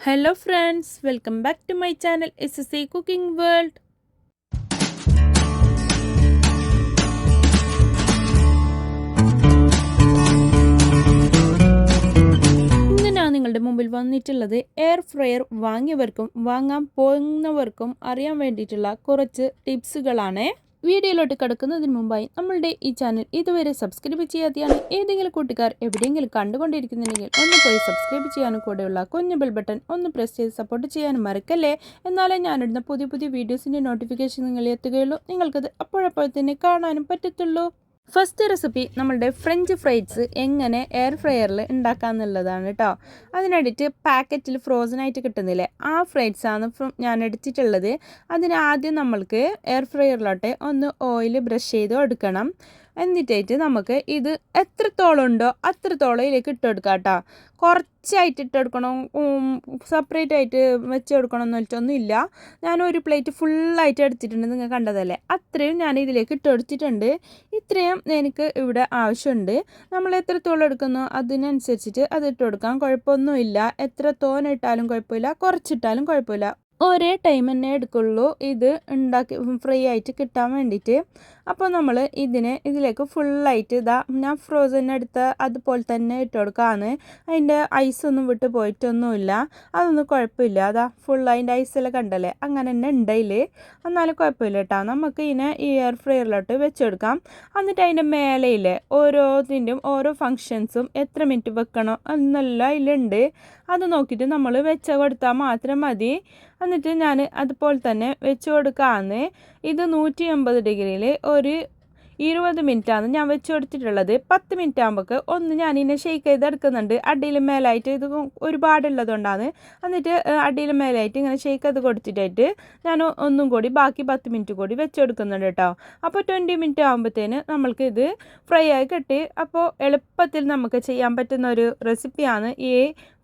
Hello friends, welcome back to my channel SSA Cooking World. ഇന്ന് ഞാൻ നിങ്ങളുടെ മുമ്പിൽ വന്നിട്ടുള്ളത് എയർ ഫ്രയർ വാങ്ങിയവർക്കും വാങ്ങാൻ പോകുന്നവർക്കും അറിയാൻ വേണ്ടിയിട്ടുള്ള കുറച്ച് ടിപ്സുകളാണ്. വീഡിയോയിലോട്ട് കിടക്കുന്നതിന് മുമ്പായി നമ്മളുടെ ഈ ചാനൽ ഇതുവരെ സബ്സ്ക്രൈബ് ചെയ്യാതെയാണ് ഏതെങ്കിലും കൂട്ടുകാർ എവിടെയെങ്കിലും കണ്ടുകൊണ്ടിരിക്കുന്നുണ്ടെങ്കിൽ ഒന്ന് പോയി സബ്സ്ക്രൈബ് ചെയ്യാനും കൂടെയുള്ള കുഞ്ഞു ബെൽ ബട്ടൺ ഒന്ന് പ്രസ് ചെയ്ത് സപ്പോർട്ട് ചെയ്യാനും മറക്കല്ലേ. എന്നാലേ ഞാനിടുന്ന പുതിയ പുതിയ വീഡിയോസിൻ്റെ നോട്ടിഫിക്കേഷൻ നിങ്ങളിൽ എത്തുകയുള്ളൂ, നിങ്ങൾക്കത് അപ്പോഴപ്പോൾ തന്നെ കാണാനും പറ്റത്തുള്ളൂ. ഫസ്റ്റ് റെസിപ്പി നമ്മളുടെ ഫ്രഞ്ച് ഫ്രൈസ് എങ്ങനെ എയർ ഫ്രയറിൽ ഉണ്ടാക്കാമെന്നുള്ളതാണ് കേട്ടോ. അതിനായിട്ട് പാക്കറ്റിൽ ഫ്രോസൺ ആയിട്ട് കിട്ടുന്നില്ലേ, ആ ഫ്രൈസാണ് ഞാൻ എടുത്തിട്ടുള്ളത്. അതിനാദ്യം നമ്മൾക്ക് എയർ ഫ്രയറിലോട്ട് ഒന്ന് ഓയിൽ ബ്രഷ് ചെയ്ത് കൊടുക്കണം. എന്നിട്ടായിട്ട് നമുക്ക് ഇത് എത്രത്തോളം ഉണ്ടോ അത്രത്തോളം ഇതിലേക്ക് ഇട്ട് കൊടുക്കാം കേട്ടോ. കുറച്ചായിട്ട് ഇട്ട് കൊടുക്കണം, സെപ്പറേറ്റ് ആയിട്ട് വെച്ച് കൊടുക്കണം എന്ന് വെച്ചൊന്നും ഇല്ല. ഞാനൊരു പ്ലേറ്റ് ഫുള്ളായിട്ട് എടുത്തിട്ടുണ്ട്, നിങ്ങൾ കണ്ടതല്ലേ, അത്രയും ഞാൻ ഇതിലേക്ക് ഇട്ട് കൊടുത്തിട്ടുണ്ട്. ഇത്രയും എനിക്ക് ഇവിടെ ആവശ്യമുണ്ട്. നമ്മൾ എത്രത്തോളം എടുക്കുന്നോ അതിനനുസരിച്ചിട്ട് അത് ഇട്ട് കൊടുക്കാം, കുഴപ്പമൊന്നുമില്ല. എത്ര തോനെ ഇട്ടാലും കുഴപ്പമില്ല, കുറച്ചിട്ടാലും കുഴപ്പമില്ല. ഒരേ ടൈം തന്നെ എടുക്കുള്ളൂ ഇത് ഉണ്ടാക്കി ഫ്രൈ ആയിട്ട് കിട്ടാൻ വേണ്ടിയിട്ട്. അപ്പോൾ നമ്മൾ ഇതിലേക്ക് ഫുള്ളായിട്ട് ഞാൻ ഫ്രോസൺ എടുത്ത അതുപോലെ തന്നെ ഇട്ട് കൊടുക്കാമെന്ന്. അതിൻ്റെ ഐസൊന്നും വിട്ട് പോയിട്ടൊന്നുമില്ല, അതൊന്നും കുഴപ്പമില്ല. ഫുൾ അതിൻ്റെ ഐസെല്ലാം കണ്ടല്ലേ, അങ്ങനെ തന്നെ ഉണ്ടതിൽ, എന്നാലും കുഴപ്പമില്ല കേട്ടോ. നമുക്ക് ഈ എയർ ഫ്രയറിലോട്ട് വെച്ചെടുക്കാം. എന്നിട്ട് അതിൻ്റെ മേലെയില്ലേ ഓരോതിൻ്റെയും ഓരോ ഫങ്ഷൻസും എത്ര മിനിറ്റ് വെക്കണം എന്നെല്ലാം അതിലുണ്ട്. അത് നോക്കിയിട്ട് നമ്മൾ വെച്ച് കൊടുത്താൽ മാത്രം മതി. എന്നിട്ട് ഞാൻ അതുപോലെ തന്നെ വെച്ച് കൊടുക്കാമെന്ന്. ഇത് 180 ഡിഗ്രിയിൽ ഒരു 20 മിനിറ്റാണ് ഞാൻ വെച്ച് കൊടുത്തിട്ടുള്ളത്. 10 മിനിറ്റ് ആകുമ്പോൾ ഒന്ന് ഞാനിതിനെ ഷെയ്ക്ക് ചെയ്തെടുക്കുന്നുണ്ട്. അടിയിൽ മേലായിട്ട് ഇത് ഒരുപാടുള്ളതുകൊണ്ടാണ്. എന്നിട്ട് അടിയിൽ മേലായിട്ട് ഇങ്ങനെ ഷെയ്ക്ക് ചെയ്ത് കൊടുത്തിട്ടായിട്ട് ഞാൻ ഒന്നും കൂടി ബാക്കി 10 മിനിറ്റ് കൂടി വെച്ച് കൊടുക്കുന്നുണ്ട് കേട്ടോ. അപ്പോൾ 20 മിനിറ്റ് ആകുമ്പോഴത്തേന് നമ്മൾക്ക് ഇത് ഫ്രൈ ആയി കിട്ടി. അപ്പോൾ എളുപ്പത്തിൽ നമുക്ക് ചെയ്യാൻ പറ്റുന്ന ഒരു റെസിപ്പിയാണ് ഈ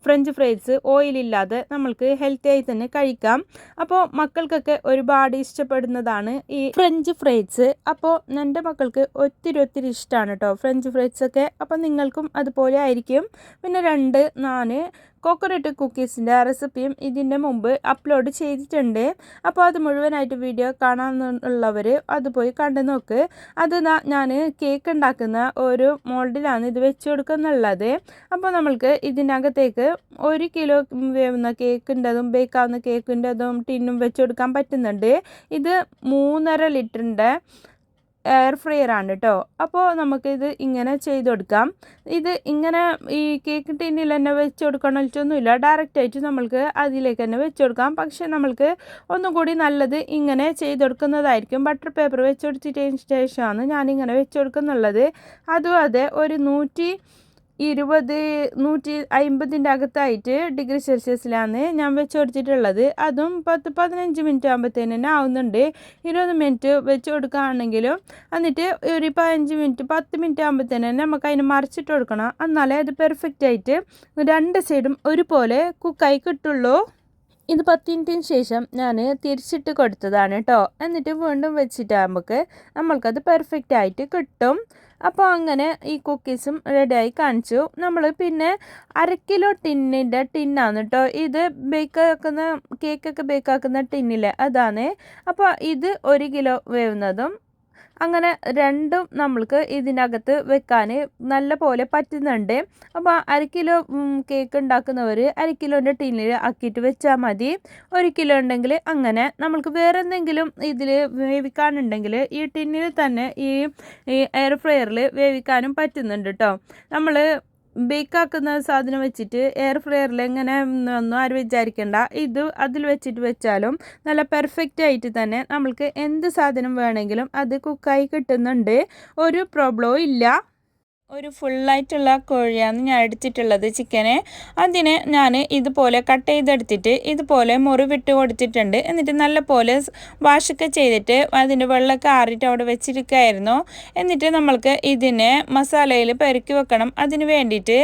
ഫ്രഞ്ച് ഫ്രൈസ്. ഓയിലില്ലാതെ നമ്മൾക്ക് ഹെൽത്തി ആയി തന്നെ കഴിക്കാം. അപ്പോൾ മക്കൾക്കൊക്കെ ഒരുപാട് ഇഷ്ടപ്പെടുന്നതാണ് ഈ ഫ്രഞ്ച് ഫ്രൈസ്. അപ്പോൾ എൻ്റെ മക്കൾക്ക് ഒത്തിരി ഇഷ്ടമാണ് കേട്ടോ ഫ്രഞ്ച് ഫ്രൈസൊക്കെ. അപ്പോൾ നിങ്ങൾക്കും അതുപോലെ ആയിരിക്കും. പിന്നെ ഞാൻ കോക്കനട്ട് കുക്കീസിൻ്റെ റെസിപ്പിയും ഇതിൻ്റെ മുമ്പ് അപ്ലോഡ് ചെയ്തിട്ടുണ്ട്. അപ്പോൾ അത് മുഴുവനായിട്ട് വീഡിയോ കാണാനുള്ളവർ അത് പോയി കണ്ടു നോക്ക്. അത് ഞാൻ കേക്ക് ഉണ്ടാക്കുന്ന ഒരു മോൾഡിലാണ് ഇത് വെച്ച് കൊടുക്കുന്നുള്ളത്. അപ്പോൾ നമ്മൾക്ക് ഇതിനകത്തേക്ക് 1 കിലോ വേവുന്ന കേക്കിൻ്റെതും ബേക്കാവുന്ന കേക്കിൻ്റെതും ടിന്നും വെച്ച് കൊടുക്കാൻ പറ്റുന്നുണ്ട്. ഇത് 3.5 ലിറ്ററിൻ്റെ എയർ ഫ്രയർ ആണ് കേട്ടോ. അപ്പോൾ നമുക്കിത് ഇങ്ങനെ ചെയ്ത് കൊടുക്കാം. ഇത് ഇങ്ങനെ ഈ കേക്ക് ടിന്നിൽ തന്നെ വെച്ച് കൊടുക്കണമെന്നൊന്നുമില്ല, ഡയറക്റ്റായിട്ട് നമ്മൾക്ക് അതിലേക്ക് തന്നെ വെച്ച് കൊടുക്കാം. പക്ഷേ നമ്മൾക്ക് ഒന്നും കൂടി നല്ലത് ഇങ്ങനെ ചെയ്ത് കൊടുക്കുന്നതായിരിക്കും. ബട്ടർ പേപ്പർ വെച്ച് കൊടുത്തതിന് ശേഷമാണ് ഞാനിങ്ങനെ വെച്ച് കൊടുക്കുന്നുള്ളത്. അതും അതെ, ഒരു 150 അകത്തായിട്ട് ഡിഗ്രി സെൽഷ്യസിലാണ് ഞാൻ വെച്ച് കൊടുത്തിട്ടുള്ളത്. അതും 10-15 മിനിറ്റ് ആകുമ്പോഴത്തേന് തന്നെ ആവുന്നുണ്ട്. 20 മിനിറ്റ് വെച്ച് കൊടുക്കുകയാണെങ്കിലും എന്നിട്ട് ഒരു 15 മിനിറ്റ് 10 മിനിറ്റ് ആകുമ്പോഴത്തേന് നമുക്ക് അതിന് മറിച്ചിട്ട് കൊടുക്കണം. എന്നാലേ അത് പെർഫെക്റ്റ് ആയിട്ട് 2 സൈഡും ഒരുപോലെ കുക്കായി കിട്ടുള്ളൂ. ഇത് 10 മിനിറ്റിന് ശേഷം ഞാൻ തിരിച്ചിട്ട് കൊടുത്തതാണ് കേട്ടോ. എന്നിട്ട് വീണ്ടും വെച്ചിട്ടാകുമ്പോൾ നമ്മൾക്കത് പെർഫെക്റ്റ് ആയിട്ട് കിട്ടും. അപ്പോൾ അങ്ങനെ ഈ കുക്കീസും റെഡിയായി കാണിച്ചു. നമ്മൾ പിന്നെ 1/2 കിലോ ടിന്നാണ് കേട്ടോ ഇത്. കേക്കൊക്കെ ബേക്കാക്കുന്ന ടിന്നില്ലേ, അതാണ്. അപ്പോൾ ഇത് 1 കിലോ വേവുന്നതും അങ്ങനെ രണ്ടും നമ്മൾക്ക് ഇതിനകത്ത് വെക്കാൻ നല്ല പോലെ പറ്റുന്നുണ്ട്. അപ്പോൾ 1/2 കിലോ കേക്ക് ഉണ്ടാക്കുന്നവർ 1/2 കിലോൻ്റെ ടിന്നിൽ ആക്കിയിട്ട് വെച്ചാൽ മതി. 1 കിലോ ഉണ്ടെങ്കിൽ അങ്ങനെ. നമ്മൾക്ക് വേറെ എന്തെങ്കിലും ഇതിൽ വേവിക്കാനുണ്ടെങ്കിൽ ഈ ടിന്നിൽ തന്നെ ഈ എയർ ഫ്രയറിൽ വേവിക്കാനും പറ്റുന്നുണ്ട് കേട്ടോ. നമ്മൾ ബേക്കാക്കുന്ന സാധനം വെച്ചിട്ട് എയർ ഫ്രയറിൽ എങ്ങനെ ഒന്നും ആരും വിചാരിക്കേണ്ട. ഇത് അതിൽ വെച്ചിട്ട് വെച്ചാലും നല്ല പെർഫെക്റ്റ് ആയിട്ട് തന്നെ നമ്മൾക്ക് എന്ത് സാധനം വേണമെങ്കിലും അത് കുക്കായി കിട്ടുന്നുണ്ട്, ഒരു പ്രോബ്ലവും ഇല്ല. ഒരു ഫുള്ളായിട്ടുള്ള കോഴിയാണ് ഞാൻ എടുത്തിട്ടുള്ളത്, ചിക്കന്. അതിനെ ഞാൻ ഇതുപോലെ കട്ട് ചെയ്തെടുത്തിട്ട് ഇതുപോലെ മുറിവിട്ട് കൊടുത്തിട്ടുണ്ട്. എന്നിട്ട് നല്ല പോലെ വാഷൊക്കെ ചെയ്തിട്ട് അതിൻ്റെ വെള്ളമൊക്കെ ആറിയിട്ട് അവിടെ വെച്ചിരിക്കുകയായിരുന്നു. എന്നിട്ട് നമ്മൾക്ക് ഇതിനെ മസാലയിൽ പെരക്കി വെക്കണം. അതിന് വേണ്ടിയിട്ട്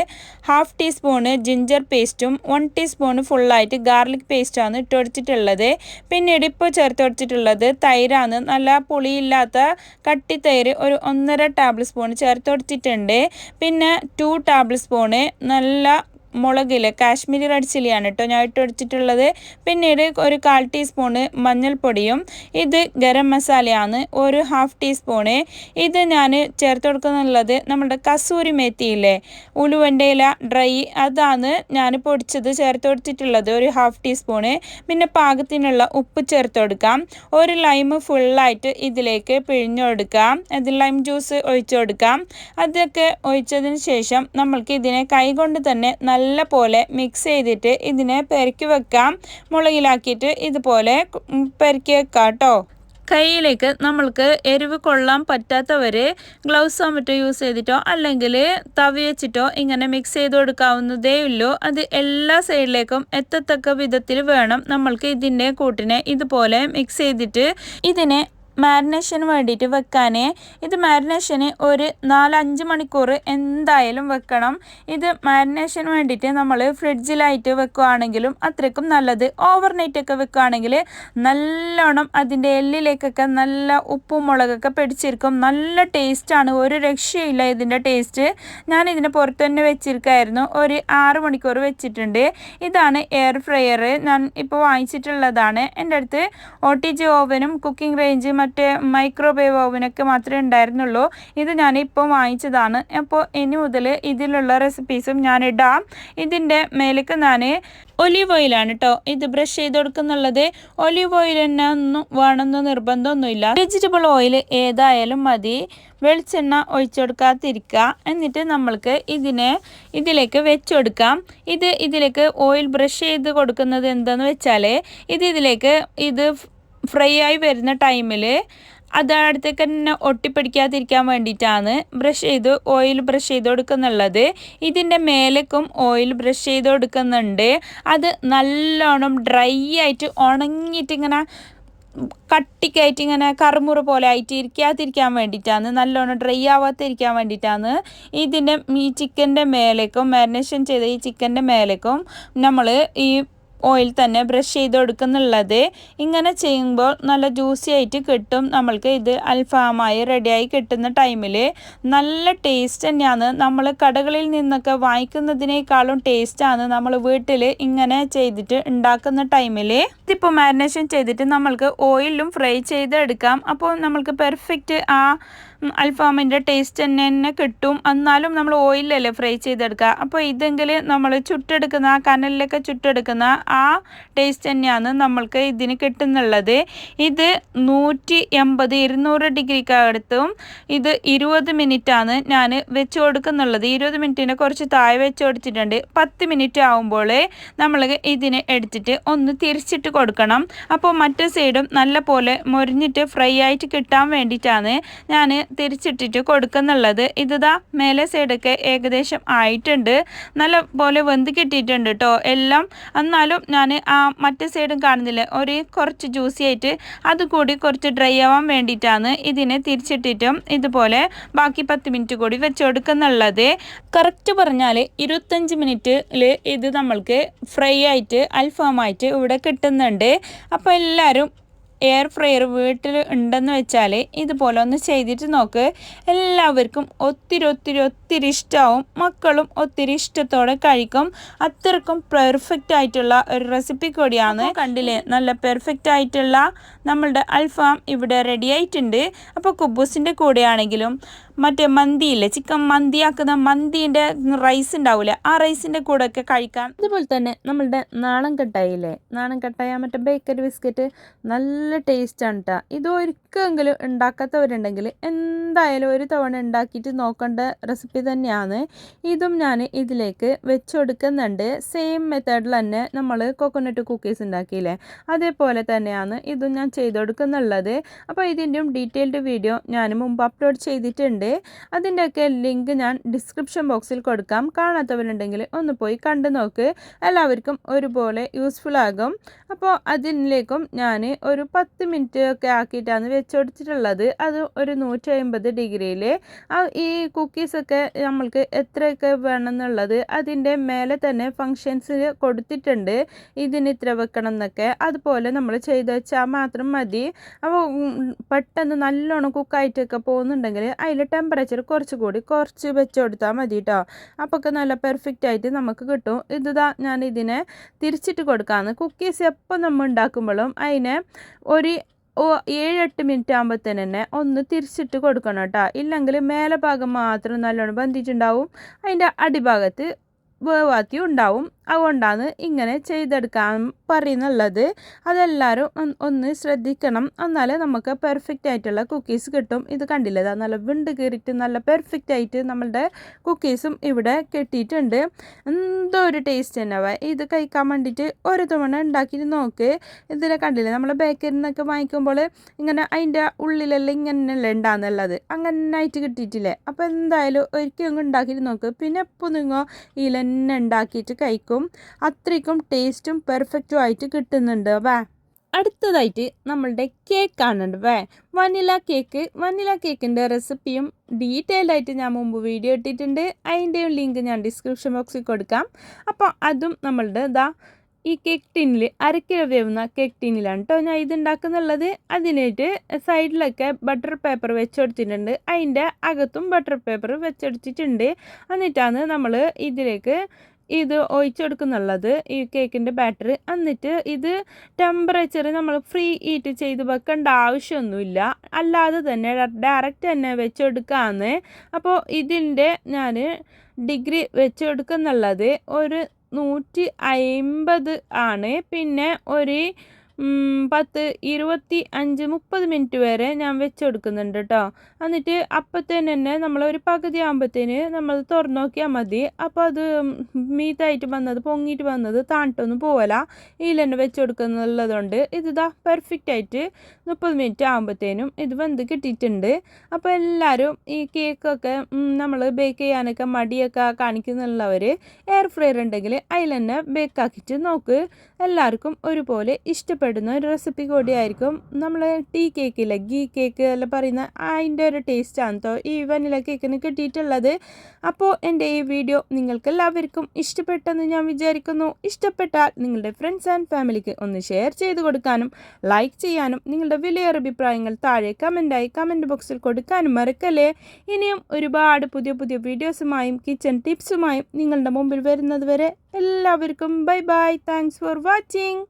1/2 ടീസ്പൂണ് ജിഞ്ചർ പേസ്റ്റും 1 ടീസ്പൂണ് ഫുള്ളായിട്ട് ഗാർലിക് പേസ്റ്റാണ് ഇട്ട് കൊടുത്തിട്ടുള്ളത്. പിന്നീട് ഇപ്പോൾ ചേർത്ത് കൊടുത്തിട്ടുള്ളത് തൈരാണ്. നല്ല പുളിയില്ലാത്ത കട്ടി തൈര് ഒരു 1.5 ടേബിൾ സ്പൂൺ ചേർത്ത് കൊടുത്തിട്ടുണ്ട്. പിന്നെ 2 ടേബിൾ സ്പൂണ് നല്ല മുളകിൽ കാശ്മീരി റെഡ് ചില്ലിയാണ് കേട്ടോ ഞാൻ ഇട്ട് വെച്ചിട്ടുള്ളത്. പിന്നീട് ഒരു 1/4 ടീസ്പൂണ് മഞ്ഞൾപ്പൊടിയും, ഇത് ഗരം മസാലയാണ് ഒരു 1/2 ടീസ്പൂണ്. ഇത് ഞാൻ ചേർത്ത് കൊടുക്കുന്നുള്ളത് നമ്മുടെ കസൂരി മേത്തിയില്ലേ, ഉലുവൻ്റെ ഇല ഡ്രൈ, അതാണ് ഞാൻ പൊടിച്ചത് ചേർത്ത് കൊടുത്തിട്ടുള്ളത് ഒരു 1/2 ടീസ്പൂണ്. പിന്നെ പാകത്തിനുള്ള ഉപ്പ് ചേർത്ത് കൊടുക്കാം. ഒരു ലൈം ഫുള്ളായിട്ട് ഇതിലേക്ക് പിഴിഞ്ഞു കൊടുക്കാം, അത് ലൈം ജ്യൂസ് ഒഴിച്ചു കൊടുക്കാം. അതൊക്കെ ഒഴിച്ചതിന് ശേഷം നമ്മൾക്ക് ഇതിനെ കൈകൊണ്ട് തന്നെ നല്ല പോലെ മിക്സ് ചെയ്തിട്ട് ഇതിനെ പെരക്കി വെക്കാം. മുളകിലാക്കിയിട്ട് ഇതുപോലെ പെരക്കി വെക്കാം കേട്ടോ. കയ്യിലേക്ക് നമ്മൾക്ക് എരിവ് കൊള്ളാൻ പറ്റാത്തവർ ഗ്ലൗസ് ആകുമ്പോൾ യൂസ് ചെയ്തിട്ടോ അല്ലെങ്കിൽ തവി വെച്ചിട്ടോ ഇങ്ങനെ മിക്സ് ചെയ്ത് കൊടുക്കാവുന്നതേ ഉള്ളൂ. അത് എല്ലാ സൈഡിലേക്കും എത്തത്തക്ക വിധത്തിൽ വേണം നമ്മൾക്ക് ഇതിൻ്റെ കൂട്ടിനെ ഇതുപോലെ മിക്സ് ചെയ്തിട്ട് ഇതിനെ മാരിനേഷന് വേണ്ടിയിട്ട് വെക്കാൻ. ഇത് മാരിനേഷന് ഒരു 4-5 മണിക്കൂർ എന്തായാലും വെക്കണം. ഇത് മാരിനേഷന് വേണ്ടിയിട്ട് നമ്മൾ ഫ്രിഡ്ജിലായിട്ട് വെക്കുകയാണെങ്കിലും അത്രയ്ക്കും നല്ലത്. ഓവർനൈറ്റൊക്കെ വെക്കുകയാണെങ്കിൽ നല്ലോണം അതിൻ്റെ എല്ലിലേക്കൊക്കെ നല്ല ഉപ്പും മുളകൊക്കെ പിടിച്ചിരിക്കും. നല്ല ടേസ്റ്റാണ്, ഒരു രക്ഷയില്ല ഇതിൻ്റെ ടേസ്റ്റ്. ഞാൻ ഇതിനെ പുറത്ത് തന്നെ വെച്ചിരിക്കുകയായിരുന്നു, ഒരു 6 മണിക്കൂർ വെച്ചിട്ടുണ്ട്. ഇതാണ് എയർ ഫ്രയർ, ഞാൻ ഇപ്പോൾ വാങ്ങിച്ചിട്ടുള്ളതാണ്. എൻ്റെ അടുത്ത് OTG ഓവനും കുക്കിംഗ് റേഞ്ച് മറ്റേ മൈക്രോവേവ് ഓവനൊക്കെ മാത്രമേ ഉണ്ടായിരുന്നുള്ളൂ. ഇത് ഞാനിപ്പോൾ വാങ്ങിച്ചതാണ്. അപ്പോൾ ഇനി മുതൽ ഇതിലുള്ള റെസിപ്പീസും ഞാനിടാം. ഇതിൻ്റെ മേലേക്ക് ഞാൻ ഒലീവ് ഓയിലാണ് കേട്ടോ ഇത് ബ്രഷ് ചെയ്ത് കൊടുക്കുന്നുള്ളത്. ഒലീവ് ഓയിൽ തന്നെ ഒന്നും വേണമെന്ന് നിർബന്ധമൊന്നുമില്ല, വെജിറ്റബിൾ ഓയിൽ ഏതായാലും മതി. വെളിച്ചെണ്ണ ഒഴിച്ചു കൊടുക്കാതിരിക്കുക. എന്നിട്ട് നമ്മൾക്ക് ഇതിലേക്ക് വെച്ചുകൊടുക്കാം. ഇതിലേക്ക് ഓയിൽ ബ്രഷ് ചെയ്ത് കൊടുക്കുന്നത് എന്താണെന്ന് വെച്ചാൽ ഇതിലേക്ക് ഫ്രൈ ആയി വരുന്ന ടൈമിൽ അത് അടുത്തേക്ക് തന്നെ ഒട്ടിപ്പിടിക്കാതിരിക്കാൻ വേണ്ടിയിട്ടാണ് ഓയിൽ ബ്രഷ് ചെയ്ത് കൊടുക്കുന്നുള്ളത്. ഇതിൻ്റെ മേലേക്കും ഓയിൽ ബ്രഷ് ചെയ്ത് കൊടുക്കുന്നുണ്ട്. അത് നല്ലോണം ഡ്രൈ ആയിട്ട് ഉണങ്ങിയിട്ട് ഇങ്ങനെ കട്ടിക്കായിട്ട് ഇങ്ങനെ കറുമുറ പോലെ ആയിട്ട് ഇരിക്കാതിരിക്കാൻ വേണ്ടിയിട്ടാണ്, നല്ലോണം ഡ്രൈ ആവാതിരിക്കാൻ വേണ്ടിയിട്ടാണ് ഇതിൻ്റെ ഈ ചിക്കൻ്റെ മേലേക്കും മാരിനേഷൻ ചെയ്ത ഈ ചിക്കൻ്റെ മേലേക്കും നമ്മൾ ഈ ഓയിൽ തന്നെ ബ്രഷ് ചെയ്ത് കൊടുക്കുന്നുള്ളത്. ഇങ്ങനെ ചെയ്യുമ്പോൾ നല്ല ജ്യൂസി ആയിട്ട് കിട്ടും. നമ്മൾക്ക് ഇത് അൽഫാമായി റെഡിയായി കിട്ടുന്ന ടൈമിൽ നല്ല ടേസ്റ്റ് തന്നെയാണ്. നമ്മൾ കടകളിൽ നിന്നൊക്കെ വാങ്ങിക്കുന്നതിനേക്കാളും ടേസ്റ്റാണ് നമ്മൾ വീട്ടിൽ ഇങ്ങനെ ചെയ്തിട്ട് ഉണ്ടാക്കുന്ന ടൈമിൽ. ഇതിപ്പോൾ മാരിനേഷൻ ചെയ്തിട്ട് നമ്മൾക്ക് ഓയിലും ഫ്രൈ ചെയ്തെടുക്കാം. അപ്പോൾ നമ്മൾക്ക് പെർഫെക്റ്റ് ആ അൽഫാമിൻ്റെ ടേസ്റ്റ് തന്നെ കിട്ടും. എന്നാലും നമ്മൾ ഓയിലല്ലേ ഫ്രൈ ചെയ്തെടുക്കുക. അപ്പോൾ ഇതെങ്കിൽ നമ്മൾ ചുട്ടെടുക്കുന്ന കനലിലൊക്കെ ചുട്ടെടുക്കുന്ന ആ ടേസ്റ്റ് തന്നെയാണ് നമ്മൾക്ക് ഇതിന് കിട്ടുന്നുള്ളത്. ഇത് 180-200 ഡിഗ്രിക്കടുത്തും ഇത് 20 മിനിറ്റാണ് ഞാൻ വെച്ച് കൊടുക്കുന്നുള്ളത്. 20 മിനിറ്റിന് കുറച്ച് താഴെ വെച്ച് കൊടുത്തിട്ടുണ്ട്. 10 മിനിറ്റ് ആകുമ്പോൾ നമ്മൾ ഇതിനെ എടുത്തിട്ട് ഒന്ന് തിരിച്ചിട്ട് കൊടുക്കണം. അപ്പോൾ മറ്റേ സൈഡും നല്ല പോലെ മൊരിഞ്ഞിട്ട് ഫ്രൈ ആയിട്ട് കിട്ടാൻ വേണ്ടിയിട്ടാണ് ഞാൻ തിരിച്ചിട്ടിട്ട് കൊടുക്കുന്നുള്ളത്. ഇതാ മേലെ സൈഡൊക്കെ ഏകദേശം ആയിട്ടുണ്ട്, നല്ല പോലെ വെന്ത് കിട്ടിയിട്ടുണ്ട് കേട്ടോ എല്ലാം. എന്നാലും ഞാൻ ആ മറ്റേ സൈഡും കാണുന്നില്ല, കുറച്ച് ജ്യൂസി ആയിട്ട് അതുകൂടി കുറച്ച് ഡ്രൈ ആവാൻ വേണ്ടിയിട്ടാണ് ഇതിനെ തിരിച്ചിട്ടിട്ടും ഇതുപോലെ ബാക്കി 10 മിനിറ്റ് കൂടി വെച്ച് കൊടുക്കുന്നുള്ളത്. കറക്റ്റ് പറഞ്ഞാൽ 25 മിനിറ്റിൽ ഇത് നമ്മൾക്ക് ഫ്രൈ ആയിട്ട് അൽഫാമായിട്ട് ഇവിടെ കിട്ടുന്നുണ്ട്. അപ്പോൾ എല്ലാവരും എയർ ഫ്രയർ വീട്ടിൽ ഉണ്ടെന്ന് വെച്ചാൽ ഇതുപോലെ ഒന്ന് ചെയ്തിട്ട് നോക്ക്. എല്ലാവർക്കും ഒത്തിരി ഇഷ്ടമാവും. മക്കളും ഒത്തിരി ഇഷ്ടത്തോടെ കഴിക്കും. അത്രക്കും പെർഫെക്റ്റ് ആയിട്ടുള്ള ഒരു റെസിപ്പി കൂടിയാണ്. കണ്ടില്ലേ, നല്ല പെർഫെക്റ്റ് ആയിട്ടുള്ള നമ്മളുടെ അൽഫാം ഇവിടെ റെഡി ആയിട്ടുണ്ട്. അപ്പോൾ കുബൂസിൻ്റെ കൂടെയാണെങ്കിലും മറ്റേ മന്തിയില്ലേ, ചിക്കൻ മന്തിയാക്കുന്ന മന്തീൻ്റെ റൈസ് ഉണ്ടാവില്ലേ, ആ റൈസിൻ്റെ കൂടെ ഒക്കെ കഴിക്കാം. അതുപോലെ തന്നെ നമ്മളുടെ നാടൻ കട്ടായ മറ്റേ ബേക്കറി ബിസ്ക്കറ്റ് നല്ല ടേസ്റ്റാണ് കേട്ടോ. ഇത് ഒരിക്കലെങ്കിലും ഉണ്ടാക്കാത്തവരുണ്ടെങ്കിൽ എന്തായാലും ഒരു തവണ ഉണ്ടാക്കിയിട്ട് നോക്കേണ്ട റെസിപ്പി തന്നെയാണ്. ഇതും ഞാൻ ഇതിലേക്ക് വെച്ച് കൊടുക്കുന്നുണ്ട്. സെയിം മെത്തേഡിൽ തന്നെ നമ്മൾ കോക്കനട്ട് കുക്കീസ് ഉണ്ടാക്കിയില്ലേ, അതേപോലെ തന്നെയാണ് ഇതും ഞാൻ ചെയ്ത് കൊടുക്കുന്നുള്ളത്. അപ്പോൾ ഇതിൻ്റെയും ഡീറ്റെയിൽഡ് വീഡിയോ ഞാൻ മുമ്പ് അപ്ലോഡ് ചെയ്തിട്ടുണ്ട്. അതിൻ്റെയൊക്കെ ലിങ്ക് ഞാൻ ഡിസ്ക്രിപ്ഷൻ ബോക്സിൽ കൊടുക്കാം. കാണാത്തവരുണ്ടെങ്കിൽ ഒന്ന് പോയി കണ്ടു നോക്ക്. എല്ലാവർക്കും ഒരുപോലെ യൂസ്ഫുൾ ആകും. അപ്പോൾ അതിലേക്കും ഞാൻ ഒരു 10 മിനിറ്റ് ഒക്കെ ആക്കിയിട്ടാണ് വെച്ച് കൊടുത്തിട്ടുള്ളത്. അത് ഒരു 150 ഡിഗ്രിയിൽ. ഈ കുക്കീസൊക്കെ നമ്മൾക്ക് എത്രയൊക്കെ വേണമെന്നുള്ളത് അതിൻ്റെ മേലെ തന്നെ ഫങ്ഷൻസ് കൊടുത്തിട്ടുണ്ട്. ഇതിന് ഇത്ര വെക്കണം എന്നൊക്കെ, അതുപോലെ നമ്മൾ ചെയ്ത് വെച്ചാൽ മാത്രം മതി. അപ്പോൾ പെട്ടെന്ന് നല്ലോണം കുക്കായിട്ടൊക്കെ പോകുന്നുണ്ടെങ്കിൽ അതിൽ ടെമ്പറേച്ചർ കുറച്ച് വെച്ച് കൊടുത്താൽ മതി കേട്ടോ. അപ്പോൾ നല്ല പെർഫെക്റ്റ് ആയിട്ട് നമുക്ക് കിട്ടും. ഞാൻ ഇതിനെ തിരിച്ചിട്ട് കൊടുക്കാമെന്ന്. കുക്കീസ് എപ്പോൾ നമ്മൾ ഉണ്ടാക്കുമ്പോഴും അതിനെ ഒരു 7-8 മിനിറ്റ് ആകുമ്പോഴത്തേന് തന്നെ ഒന്ന് തിരിച്ചിട്ട് കൊടുക്കണം കേട്ടോ. ഇല്ലെങ്കിൽ മേലെ ഭാഗം മാത്രം നല്ലോണം ബന്ധിച്ചിട്ടുണ്ടാവും, അതിൻ്റെ അടിഭാഗത്ത് വേവാത്തി ഉണ്ടാവും. അതുകൊണ്ടാണ് ഇങ്ങനെ ചെയ്തെടുക്കാൻ പറയുന്നുള്ളത്. അതെല്ലാവരും ഒന്ന് ശ്രദ്ധിക്കണം, എന്നാലേ നമുക്ക് പെർഫെക്റ്റ് ആയിട്ടുള്ള കുക്കീസ് കിട്ടും. ഇത് കണ്ടില്ലേ, നല്ല വിണ്ട് കയറിയിട്ട് നല്ല പെർഫെക്റ്റ് ആയിട്ട് നമ്മളുടെ കുക്കീസും ഇവിടെ കിട്ടിയിട്ടുണ്ട്. എന്തോ ഒരു ടേസ്റ്റ് തന്നെ. ഇത് കഴിക്കാൻ വേണ്ടിയിട്ട് ഒരു തവണ ഉണ്ടാക്കിയിട്ട് നോക്ക്. ഇതിനെ കണ്ടില്ലേ, നമ്മൾ ബേക്കറിയിൽ നിന്നൊക്കെ വാങ്ങിക്കുമ്പോൾ ഇങ്ങനെ അതിൻ്റെ ഉള്ളിലെല്ലാം ഇങ്ങനെയല്ലേ ഉണ്ടാകുന്നുള്ളത്, അങ്ങനെ ആയിട്ട് കിട്ടിയിട്ടില്ലേ. അപ്പോൾ എന്തായാലും ഒരിക്കലും ഉണ്ടാക്കിയിട്ട് നോക്ക്. പിന്നെ എപ്പോൾ നിങ്ങൾ ഇതിലെന്നെ ഉണ്ടാക്കിയിട്ട് കഴിക്കും. അത്രയ്ക്കും ടേസ്റ്റും പെർഫെക്റ്റും ആയിട്ട് കിട്ടുന്നുണ്ട്. അടുത്തതായിട്ട് നമ്മളുടെ കേക്കാണ് വനില കേക്കിൻ്റെ റെസിപ്പിയും ഡീറ്റെയിൽഡ് ആയിട്ട് ഞാൻ മുമ്പ് വീഡിയോ ഇട്ടിട്ടുണ്ട്. അതിൻ്റെയും ലിങ്ക് ഞാൻ ഡിസ്ക്രിപ്ഷൻ ബോക്സിൽ കൊടുക്കാം. അപ്പോൾ അതും നമ്മളുടെ ഈ കേക്ക് ടിന്നിൽ 1/2 കിലോ വേവുന്ന കേക്ക് ടിന്നിലാണ് കേട്ടോ ഞാൻ ഇതുണ്ടാക്കുന്നുള്ളത്. അതിനായിട്ട് സൈഡിലൊക്കെ ബട്ടർ പേപ്പർ വെച്ചെടുത്തിട്ടുണ്ട്, അതിൻ്റെ അകത്തും ബട്ടർ പേപ്പർ വെച്ചെടുത്തിട്ടുണ്ട്. എന്നിട്ടാണ് നമ്മൾ ഇതിലേക്ക് ഇത് ഒഴിച്ചെടുക്കുന്നുള്ളത്, ഈ കേക്കിൻ്റെ ബാറ്റർ. എന്നിട്ട് ഇത് ടെമ്പറേച്ചർ നമ്മൾ ഫ്രീ ഹീറ്റ് ചെയ്ത് വെക്കേണ്ട ആവശ്യമൊന്നുമില്ല, അല്ലാതെ തന്നെ ഡയറക്റ്റ് തന്നെ വെച്ചെടുക്കാമെന്ന്. അപ്പോൾ ഇതിൻ്റെ ഞാൻ ഡിഗ്രി വെച്ചെടുക്കുന്നുള്ളത് ഒരു 150 ആണ്. പിന്നെ ഒരു 10-25-30 മിനിറ്റ് വരെ ഞാൻ വെച്ചെടുക്കുന്നുണ്ട് കേട്ടോ. എന്നിട്ട് അപ്പത്തേന് തന്നെ നമ്മളൊരു പകുതി ആകുമ്പോഴത്തേന് നമ്മൾ തുറന്നു നോക്കിയാൽ മതി. അപ്പോൾ അത് മീത്തായിട്ട് വന്നത്, പൊങ്ങിയിട്ട് വന്നത് താണിട്ടൊന്നും പോവല. ഇതിൽ തന്നെ വെച്ചെടുക്കുന്നുള്ളതുകൊണ്ട് പെർഫെക്റ്റ് ആയിട്ട് 30 മിനിറ്റ് ആകുമ്പോഴത്തേനും ഇത് വെന്ത് കിട്ടിയിട്ടുണ്ട്. അപ്പോൾ എല്ലാവരും ഈ കേക്കൊക്കെ നമ്മൾ ബേക്ക് ചെയ്യാനൊക്കെ മടിയൊക്കെ കാണിക്കുന്നുള്ളവർ എയർ ഫ്രയർ ഉണ്ടെങ്കിൽ അതിൽ തന്നെ ബേക്കാക്കിയിട്ട് നോക്ക്. എല്ലാവർക്കും ഒരുപോലെ ഇഷ്ടപ്പെടുന്ന ഒരു റെസിപ്പി കൂടിയായിരിക്കും. നമ്മൾ ടീ കേക്കില്ല, ഗീ കേക്ക് എല്ലാം പറയുന്ന അതിൻ്റെ ഒരു ടേസ്റ്റാണ് കേട്ടോ ഈ വനില കേക്കിന് കിട്ടിയിട്ടുള്ളത്. അപ്പോൾ എൻ്റെ ഈ വീഡിയോ നിങ്ങൾക്ക് എല്ലാവർക്കും ഇഷ്ടപ്പെട്ടെന്ന് ഞാൻ വിചാരിക്കുന്നു. ഇഷ്ടപ്പെട്ടാൽ നിങ്ങളുടെ ഫ്രണ്ട്സ് ആൻഡ് ഫാമിലിക്ക് ഒന്ന് ഷെയർ ചെയ്ത് കൊടുക്കാനും ലൈക്ക് ചെയ്യാനും നിങ്ങളുടെ വിലയേറെ അഭിപ്രായങ്ങൾ താഴെ കമൻറ്റ് ബോക്സിൽ കൊടുക്കാനും മറക്കല്ലേ. ഇനിയും ഒരുപാട് പുതിയ വീഡിയോസുമായും കിച്ചൺ ടിപ്സുമായും നിങ്ങളുടെ മുമ്പിൽ വരുന്നത് വരെ എല്ലാവർക്കും ബൈ. Thanks for watching.